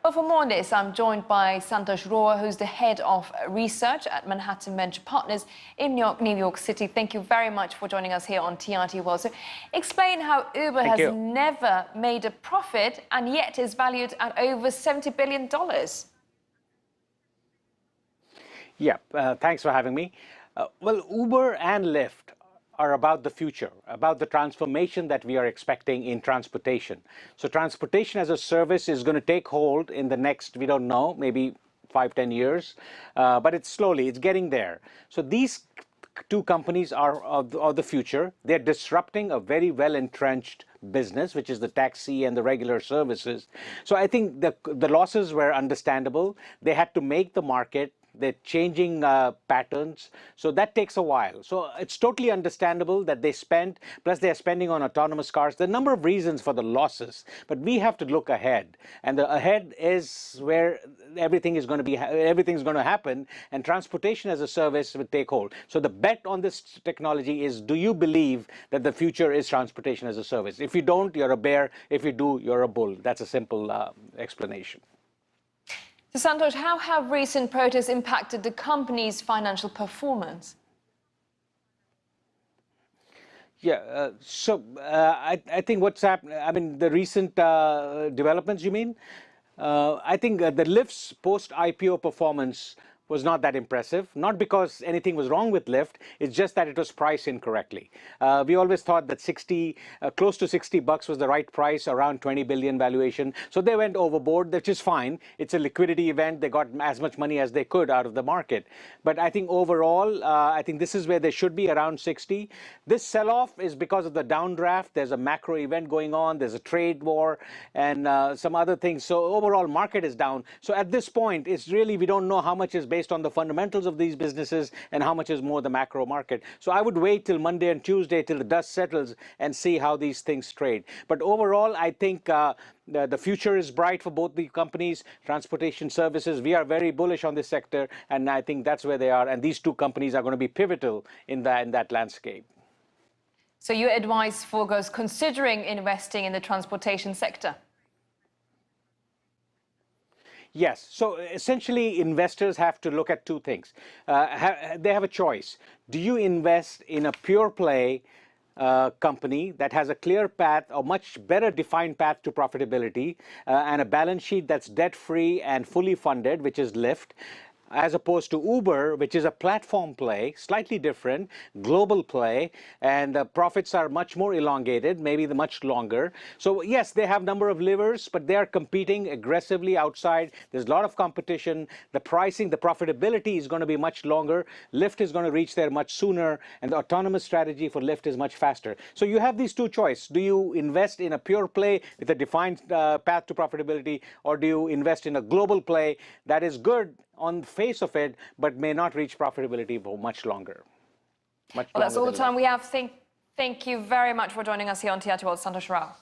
Well, for more on this, I'm joined by Santosh Rao, who's the head of research at Manhattan Venture Partners in New York City. Thank you very much for joining us here on TRT World. So explain how Uber has never made a profit and yet is valued at over $70 billion. Yeah, thanks for having me. Well, Uber and Lyft are about the future, about the transformation that we are expecting in transportation. So transportation as a service is going to take hold in the next, we don't know, maybe 5-10 years, but it's getting there. So these two companies are of the future. They're disrupting a very well-entrenched business, which is the taxi and the regular services. So I think the losses were understandable. They had to make the market. They're changing patterns, so that takes a while. So it's totally understandable that they spend, plus they're spending on autonomous cars. There are a number of reasons for the losses, but we have to look ahead, and the ahead is where everything's going to happen, and transportation as a service will take hold. So the bet on this technology is: do you believe that the future is transportation as a service? If you don't, you're a bear. If you do, you're a bull. That's a simple explanation. So, Santosh, how have recent protests impacted the company's financial performance? Yeah, I think what's happened, I mean, the recent developments, you mean? I think the Lyft's post-IPO performance was not that impressive, not because anything was wrong with Lyft, it's just that it was priced incorrectly. We always thought that close to $60 was the right price, around 20 billion valuation. So they went overboard, which is fine. It's a liquidity event. They got as much money as they could out of the market. But I think overall, I think this is where they should be, around 60. This sell-off is because of the downdraft. There's a macro event going on. There's a trade war and some other things. So overall market is down. So at this point, it's really, we don't know how much is based on the fundamentals of these businesses and how much is more the macro market. So I would wait till Monday and Tuesday till the dust settles and see how these things trade. But overall, I think the future is bright for both the companies. Transportation services, we are very bullish on this sector, and I think that's where they are. And these two companies are going to be pivotal in that landscape. So your advice for those considering investing in the transportation sector? Yes. So essentially, investors have to look at two things. They have a choice. Do you invest in a pure play company that has a clear path, a much better defined path to profitability, and a balance sheet that's debt-free and fully funded, which is Lyft, as opposed to Uber, which is a platform play, slightly different, global play, and the profits are much more elongated, maybe much longer. So yes, they have a number of levers, but they are competing aggressively outside. There's a lot of competition. The pricing, the profitability is going to be much longer. Lyft is going to reach there much sooner, and the autonomous strategy for Lyft is much faster. So you have these two choices. Do you invest in a pure play with a defined path to profitability, or do you invest in a global play that is good on the face of it, but may not reach profitability for much longer? Well, that's all the time we have. Thank you very much for joining us here on TRT World, Santosh Rao.